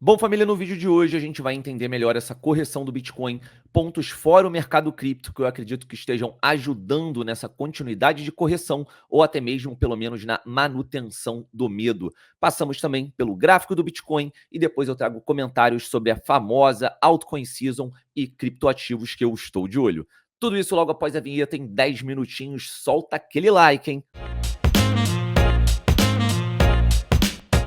Bom, família, no vídeo de hoje a gente vai entender melhor essa correção do Bitcoin, pontos fora o mercado cripto que eu acredito que estejam ajudando nessa continuidade de correção ou até mesmo, pelo menos, na manutenção do medo. Passamos também pelo gráfico do Bitcoin e depois eu trago comentários sobre a famosa altcoin season e criptoativos que eu estou de olho. Tudo isso logo após a vinheta em 10 minutinhos. Solta aquele like, hein?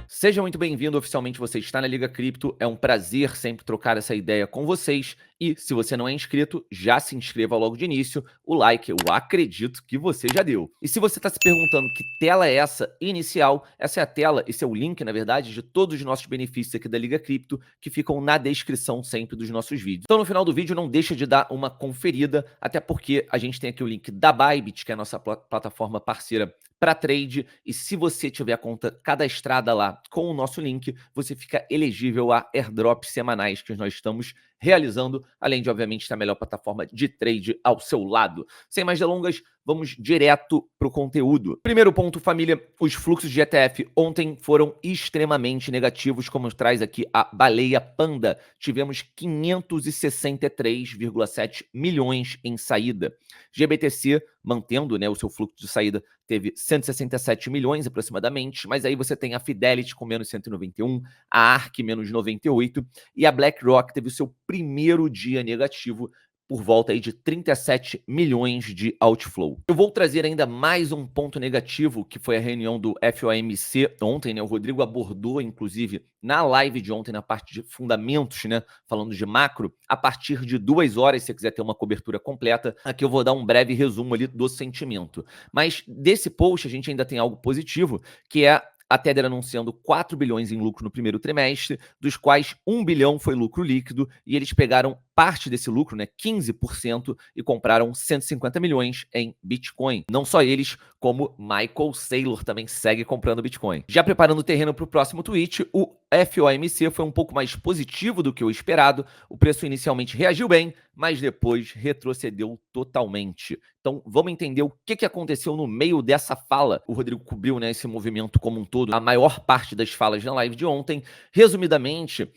Seja muito bem-vindo, oficialmente você está na Liga Cripto, é um prazer sempre trocar essa ideia com vocês e se você não é inscrito, já se inscreva logo de início, o like eu acredito que você já deu. E se você está se perguntando que tela é essa inicial, essa é a tela, esse é o link na verdade de todos os nossos benefícios aqui da Liga Cripto que ficam na descrição sempre dos nossos vídeos. Então no final do vídeo não deixa de dar uma conferida, até porque a gente tem aqui o link da Bybit, que é a nossa plataforma parceira para trade, e se você tiver a conta cadastrada lá com o nosso link, você fica elegível a airdrops semanais que nós estamos realizando, além de, obviamente, ter a melhor plataforma de trade ao seu lado. Sem mais delongas, vamos direto para o conteúdo. Primeiro ponto, família, os fluxos de ETF ontem foram extremamente negativos, como traz aqui a Baleia Panda. Tivemos 563,7 milhões em saída. GBTC, mantendo, né, o seu fluxo de saída, teve 167 milhões aproximadamente, mas aí você tem a Fidelity com menos 191, a ARK menos 98 e a BlackRock teve o seu primeiro dia negativo por volta aí de 37 milhões de outflow. Eu vou trazer ainda mais um ponto negativo, que foi a reunião do FOMC ontem, né? O Rodrigo abordou, inclusive, na live de ontem, na parte de fundamentos, né? Falando de macro, a partir de 2 horas, se você quiser ter uma cobertura completa, aqui eu vou dar um breve resumo ali do sentimento. Mas desse post a gente ainda tem algo positivo, que é a Tether anunciando 4 bilhões em lucro no primeiro trimestre, dos quais 1 bilhão foi lucro líquido, e eles pegaram parte desse lucro, né, 15%, e compraram 150 milhões em Bitcoin. Não só eles, como Michael Saylor também segue comprando Bitcoin. Já preparando o terreno para o próximo tweet, o FOMC foi um pouco mais positivo do que o esperado, o preço inicialmente reagiu bem, mas depois retrocedeu totalmente. Então vamos entender o que aconteceu no meio dessa fala. O Rodrigo cobriu, né, esse movimento como um todo, a maior parte das falas na live de ontem. Resumidamente,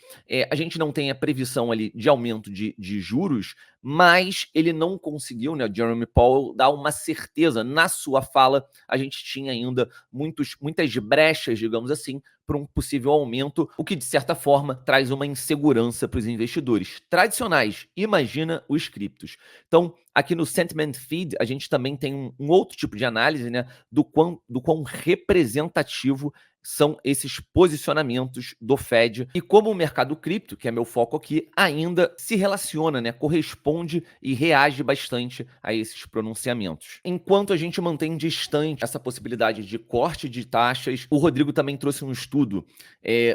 a gente não tem a previsão ali de aumento de juros, mas ele não conseguiu, né, Jeremy Powell, dar uma certeza. Na sua fala, a gente tinha ainda muitas brechas, digamos assim, para um possível aumento, o que, de certa forma, traz uma insegurança para os investidores tradicionais. Imagina os criptos. Então, aqui no Sentiment Feed, a gente também tem um outro tipo de análise, né, do quão representativo são esses posicionamentos do Fed e como o mercado cripto, que é meu foco aqui, ainda se relaciona, né, corresponde e reage bastante a esses pronunciamentos. Enquanto a gente mantém distante essa possibilidade de corte de taxas, o Rodrigo também trouxe um estudo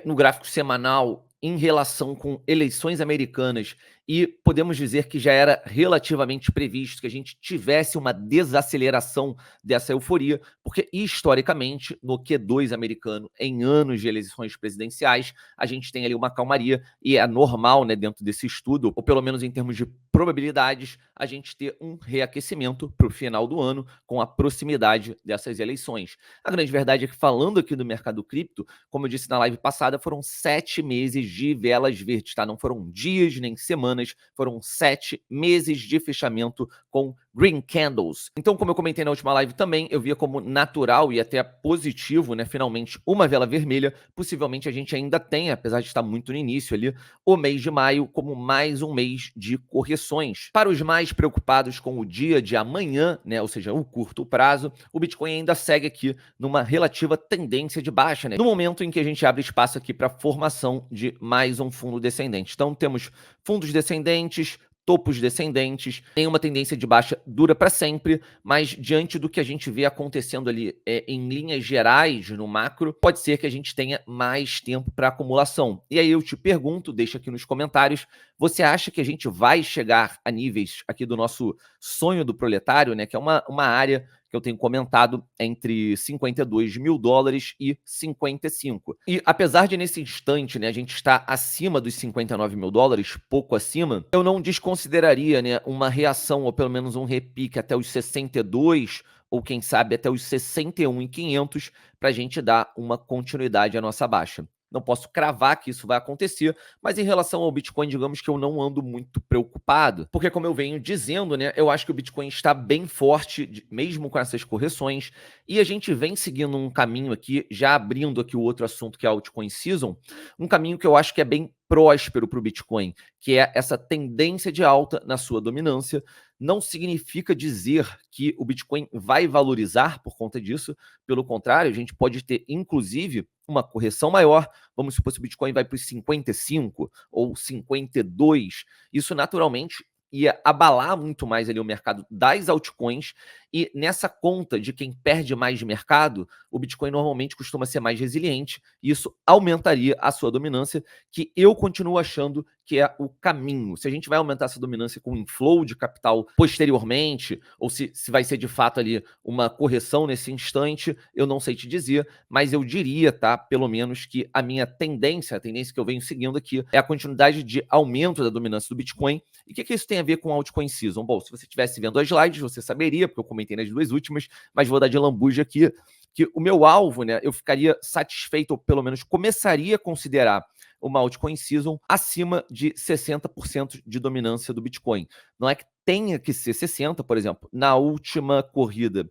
no gráfico semanal em relação com eleições americanas e podemos dizer que já era relativamente previsto que a gente tivesse uma desaceleração dessa euforia, porque historicamente no Q2 americano, em anos de eleições presidenciais, a gente tem ali uma calmaria e é normal, né, dentro desse estudo, ou pelo menos em termos de probabilidades, a gente ter um reaquecimento para o final do ano com a proximidade dessas eleições. A grande verdade é que, falando aqui do mercado cripto, como eu disse na live passada, foram 7 meses de velas verdes, tá? Não foram dias nem semanas, foram 7 meses de fechamento com green candles. Então, como eu comentei na última live também, eu via como natural e até positivo, né? Finalmente, uma vela vermelha. Possivelmente a gente ainda tem, apesar de estar muito no início ali, o mês de maio como mais um mês de correções. Para os mais preocupados com o dia de amanhã, né? Ou seja, o curto prazo, o Bitcoin ainda segue aqui numa relativa tendência de baixa, né? No momento em que a gente abre espaço aqui para a formação de mais um fundo descendente. Então, temos fundos descendentes, topos descendentes, tem uma tendência de baixa dura para sempre, mas diante do que a gente vê acontecendo ali em linhas gerais no macro, pode ser que a gente tenha mais tempo para acumulação. E aí eu te pergunto, deixa aqui nos comentários, você acha que a gente vai chegar a níveis aqui do nosso sonho do proletário, né, que é uma área que eu tenho comentado entre 52 mil dólares e 55. E apesar de nesse instante, né, a gente estar acima dos 59 mil dólares, pouco acima, eu não desconsideraria, né, uma reação ou pelo menos um repique até os 62 ou quem sabe até os 61.500 para a gente dar uma continuidade à nossa baixa. não posso cravar que isso vai acontecer, mas em relação ao Bitcoin, digamos que eu não ando muito preocupado, porque como eu venho dizendo, né, eu acho que o Bitcoin está bem forte, mesmo com essas correções, e a gente vem seguindo um caminho aqui, já abrindo aqui o outro assunto que é a Altcoin Season, um caminho que eu acho que é bem próspero para o Bitcoin, que é essa tendência de alta na sua dominância. Não significa dizer que o Bitcoin vai valorizar por conta disso, pelo contrário, a gente pode ter, inclusive, uma correção maior. Vamos supor que o Bitcoin vai para os 55 ou 52. Isso naturalmente ia abalar muito mais ali o mercado das altcoins, e nessa conta de quem perde mais de mercado, o Bitcoin normalmente costuma ser mais resiliente, e isso aumentaria a sua dominância, que eu continuo achando que é o caminho. Se a gente vai aumentar essa dominância com inflow de capital posteriormente, ou se vai ser de fato ali uma correção nesse instante, eu não sei te dizer, mas eu diria, tá, pelo menos que a minha tendência, a tendência que eu venho seguindo aqui, é a continuidade de aumento da dominância do Bitcoin. E o que isso tem a ver com Altcoin Season? Bom, se você estivesse vendo as slides, você saberia, porque eu comentei nas duas últimas, mas vou dar de lambuja aqui, que o meu alvo, né, eu ficaria satisfeito, ou pelo menos começaria a considerar uma Altcoin Season acima de 60% de dominância do Bitcoin. Não é que tenha que ser 60%, por exemplo, na última corrida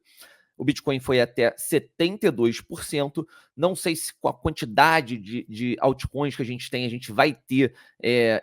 o Bitcoin foi até 72%. Não sei se com a quantidade de altcoins que a gente tem, a gente vai ter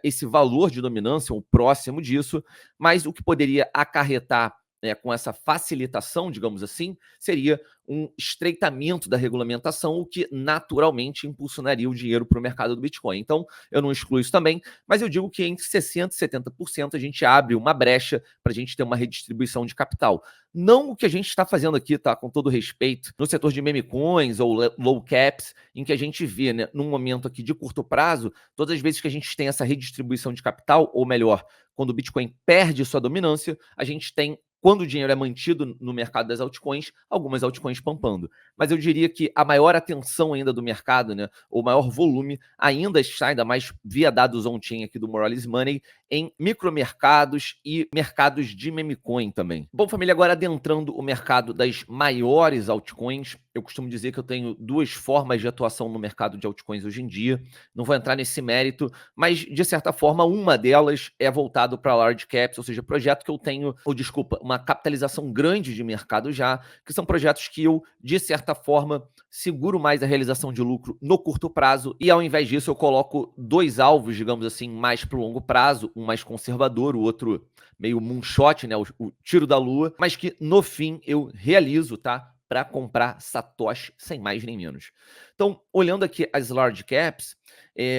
esse valor de dominância, ou próximo disso, mas o que poderia acarretar com essa facilitação, digamos assim, seria um estreitamento da regulamentação, o que naturalmente impulsionaria o dinheiro para o mercado do Bitcoin. Então, eu não excluo isso também, mas eu digo que entre 60% e 70% a gente abre uma brecha para a gente ter uma redistribuição de capital. Não o que a gente está fazendo aqui, tá? Com todo respeito, no setor de meme coins ou low caps, em que a gente vê, né, num momento aqui de curto prazo, todas as vezes que a gente tem essa redistribuição de capital, ou melhor, quando o Bitcoin perde sua dominância, a gente tem, quando o dinheiro é mantido no mercado das altcoins, algumas altcoins pampando. Mas eu diria que a maior atenção ainda do mercado, né, o maior volume, ainda está, ainda mais via dados on-chain aqui do Moralis Money, em micromercados e mercados de meme coin também. Bom, família, agora adentrando o mercado das maiores altcoins, eu costumo dizer que eu tenho duas formas de atuação no mercado de altcoins hoje em dia. Não vou entrar nesse mérito, mas de certa forma uma delas é voltado para large caps, ou seja, projeto que eu tenho, ou desculpa, uma capitalização grande de mercado já, que são projetos que eu, de certa forma, seguro mais a realização de lucro no curto prazo, e ao invés disso eu coloco dois alvos, digamos assim, mais para o longo prazo, um mais conservador, o outro meio moonshot, né, o tiro da lua, mas que no fim eu realizo, tá? Para comprar Satoshi sem mais nem menos. Então, olhando aqui as large caps,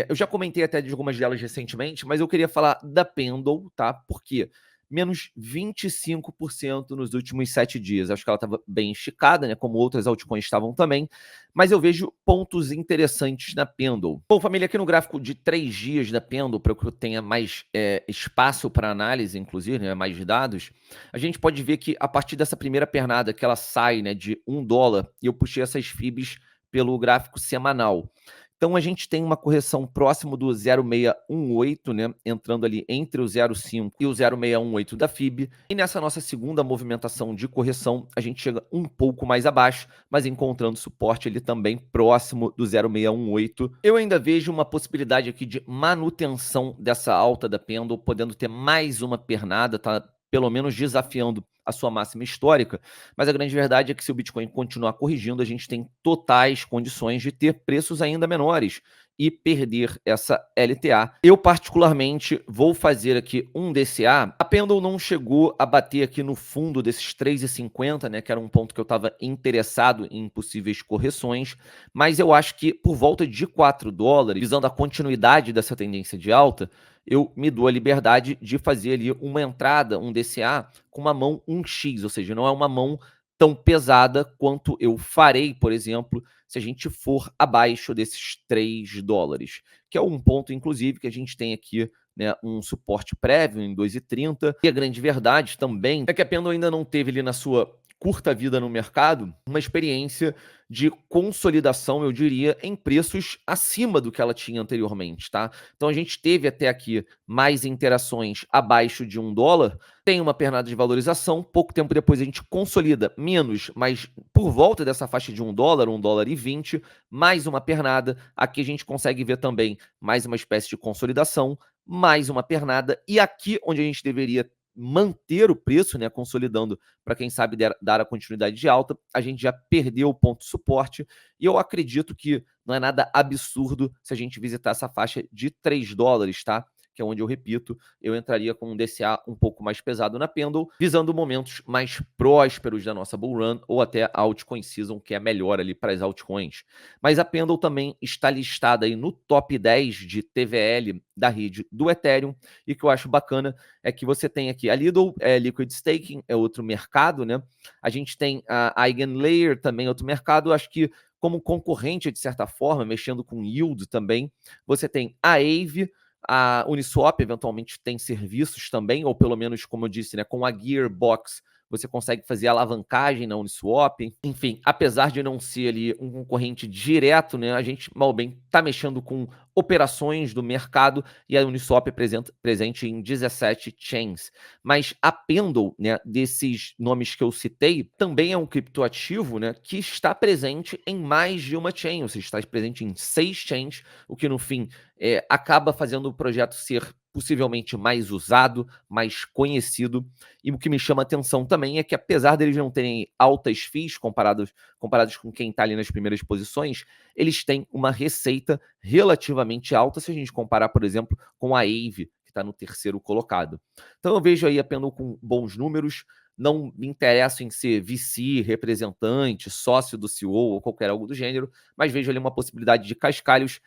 eu já comentei até de algumas delas recentemente, mas eu queria falar da Pendle, tá? Por quê? Menos 25% nos últimos 7 dias. Acho que ela estava bem esticada, né? Como outras altcoins estavam também. Mas eu vejo pontos interessantes na Pendle. Bom, família, aqui no gráfico de 3 dias da Pendle, para que eu tenha mais espaço para análise, inclusive, né, mais dados, a gente pode ver que a partir dessa primeira pernada que ela sai, né, de $1, e eu puxei essas FIBs pelo gráfico semanal. Então, a gente tem uma correção próximo do 0,618, né? Entrando ali entre o 0,5 e o 0,618 da FIB. E nessa nossa segunda movimentação de correção, a gente chega um pouco mais abaixo, mas encontrando suporte ali também próximo do 0,618. Eu ainda vejo uma possibilidade aqui de manutenção dessa alta da Pendle, podendo ter mais uma pernada, tá? Pelo menos desafiando a sua máxima histórica, mas a grande verdade é que se o Bitcoin continuar corrigindo, a gente tem totais condições de ter preços ainda menores e perder essa LTA. Eu, particularmente, vou fazer aqui um DCA. A Pendle não chegou a bater aqui no fundo desses 3,50, né, que era um ponto que eu estava interessado em possíveis correções, mas eu acho que por volta de $4, visando a continuidade dessa tendência de alta, eu me dou a liberdade de fazer ali uma entrada, um DCA, com uma mão 1x, ou seja, não é uma mão tão pesada quanto eu farei, por exemplo, se a gente for abaixo desses $3, que é um ponto, inclusive, que a gente tem aqui, né, um suporte prévio em 2,30. E a grande verdade também é que a Pendle ainda não teve ali na sua curta vida no mercado, uma experiência de consolidação, eu diria, em preços acima do que ela tinha anteriormente, tá? Então a gente teve até aqui mais interações abaixo de $1, tem uma pernada de valorização, pouco tempo depois a gente consolida menos, mas por volta dessa faixa de $1, $1,20, mais uma pernada. Aqui a gente consegue ver também mais uma espécie de consolidação, mais uma pernada, e aqui onde a gente deveria manter o preço, né, consolidando para quem sabe dar a continuidade de alta, a gente já perdeu o ponto de suporte, e eu acredito que não é nada absurdo se a gente visitar essa faixa de $3, tá? Que é onde eu repito, eu entraria com um DCA um pouco mais pesado na Pendle, visando momentos mais prósperos da nossa bull run, ou até a altcoin season, que é melhor ali para as altcoins. Mas a Pendle também está listada aí no top 10 de TVL da rede do Ethereum, e o que eu acho bacana é que você tem aqui a Lido, Liquid Staking, é outro mercado, né? A gente tem a Eigenlayer, também outro mercado. Acho que como concorrente, de certa forma, mexendo com yield também, você tem a Aave, a Uniswap eventualmente tem serviços também, ou pelo menos, como eu disse, né, com a Gearbox, você consegue fazer alavancagem na Uniswap. Enfim, apesar de não ser ali um concorrente direto, né, a gente, mal bem, está mexendo com operações do mercado, e a Uniswap é presente em 17 chains. Mas a Pendle, né, desses nomes que eu citei, também é um criptoativo, né, que está presente em mais de uma chain, ou seja, está presente em 6 chains, o que no fim acaba fazendo o projeto ser possivelmente mais usado, mais conhecido. E o que me chama a atenção também é que, apesar deles não terem altas fees comparados com quem está ali nas primeiras posições, eles têm uma receita relativamente alta se a gente comparar, por exemplo, com a Aave, que está no terceiro colocado. Então eu vejo aí a Pendle com bons números. Não me interesso em ser VC, representante, sócio do CEO ou qualquer algo do gênero, mas vejo ali uma possibilidade de cascalhos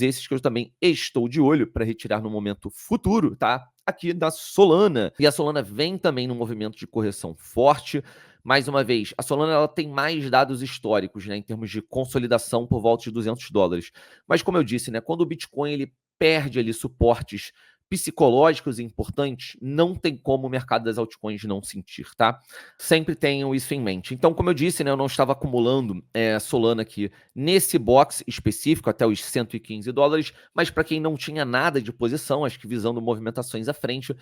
esses que eu também estou de olho para retirar no momento futuro, tá? Aqui da Solana. E a Solana vem também num movimento de correção forte. Mais uma vez, a Solana ela tem mais dados históricos, né, em termos de consolidação por volta de $200. Mas como eu disse, né, quando o Bitcoin ele perde ali suportes psicológicos importantes, não tem como o mercado das altcoins não sentir, tá? Sempre tenham isso em mente. Então, como eu disse, né, eu não estava acumulando Solana aqui nesse box específico até os $115, mas para quem não tinha nada de posição, acho que visando movimentações à frente,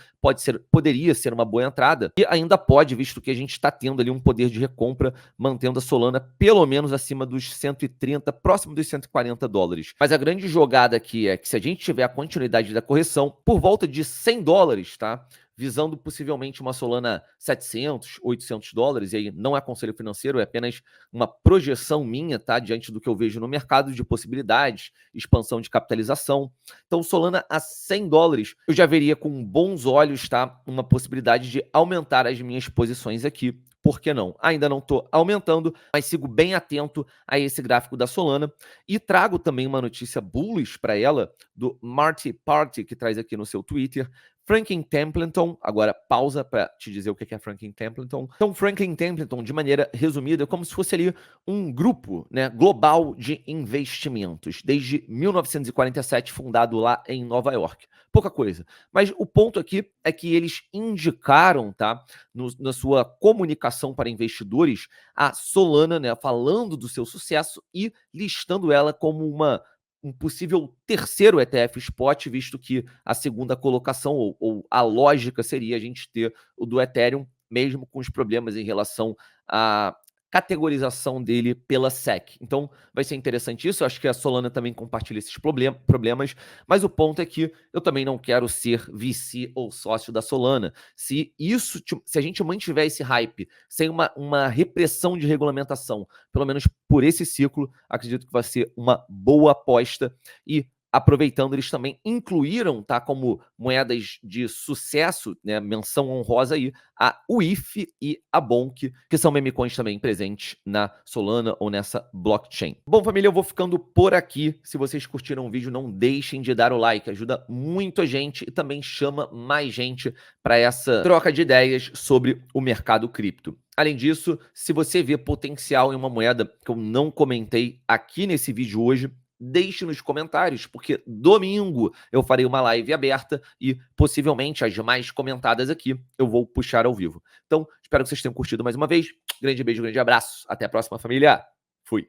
poderia ser uma boa entrada, e ainda pode, visto que a gente está tendo ali um poder de recompra, mantendo a Solana pelo menos acima dos 130, próximo dos $140. Mas a grande jogada aqui é que, se a gente tiver a continuidade da correção, por volta de $100, tá? Visando possivelmente uma Solana $700, $800, e aí não é conselho financeiro, é apenas uma projeção minha, tá? Diante do que eu vejo no mercado de possibilidades, expansão de capitalização. Então, Solana a $100, eu já veria com bons olhos, tá? Uma possibilidade de aumentar as minhas posições aqui. Por que não? Ainda não estou aumentando, mas sigo bem atento a esse gráfico da Solana, e trago também uma notícia bullish para ela, do Marty Party, que traz aqui no seu Twitter. Franklin Templeton, agora pausa para te dizer o que é Franklin Templeton. Então, Franklin Templeton, de maneira resumida, é como se fosse ali um grupo, né, global de investimentos, desde 1947, fundado lá em Nova York. Pouca coisa. Mas o ponto aqui é que eles indicaram, tá, na sua comunicação para investidores, a Solana, né, falando do seu sucesso e listando ela como um possível terceiro ETF spot, visto que a segunda colocação, ou a lógica seria a gente ter o do Ethereum, mesmo com os problemas em relação à categorização dele pela SEC. Então, vai ser interessante isso. Eu acho que a Solana também compartilha esses problemas, mas o ponto é que eu também não quero ser VC ou sócio da Solana. Se a gente mantiver esse hype sem uma repressão de regulamentação, pelo menos por esse ciclo, acredito que vai ser uma boa aposta. E aproveitando, eles também incluíram, tá, como moedas de sucesso, né, menção honrosa aí, a UIF e a Bonk, que são meme coins também presentes na Solana ou nessa blockchain. Bom, família, eu vou ficando por aqui. Se vocês curtiram o vídeo, não deixem de dar o like, ajuda muito a gente e também chama mais gente para essa troca de ideias sobre o mercado cripto. Além disso, se você vê potencial em uma moeda que eu não comentei aqui nesse vídeo hoje, deixe nos comentários, porque domingo eu farei uma live aberta e possivelmente as mais comentadas aqui eu vou puxar ao vivo. Então, espero que vocês tenham curtido mais uma vez. Grande beijo, grande abraço. Até a próxima, família. Fui.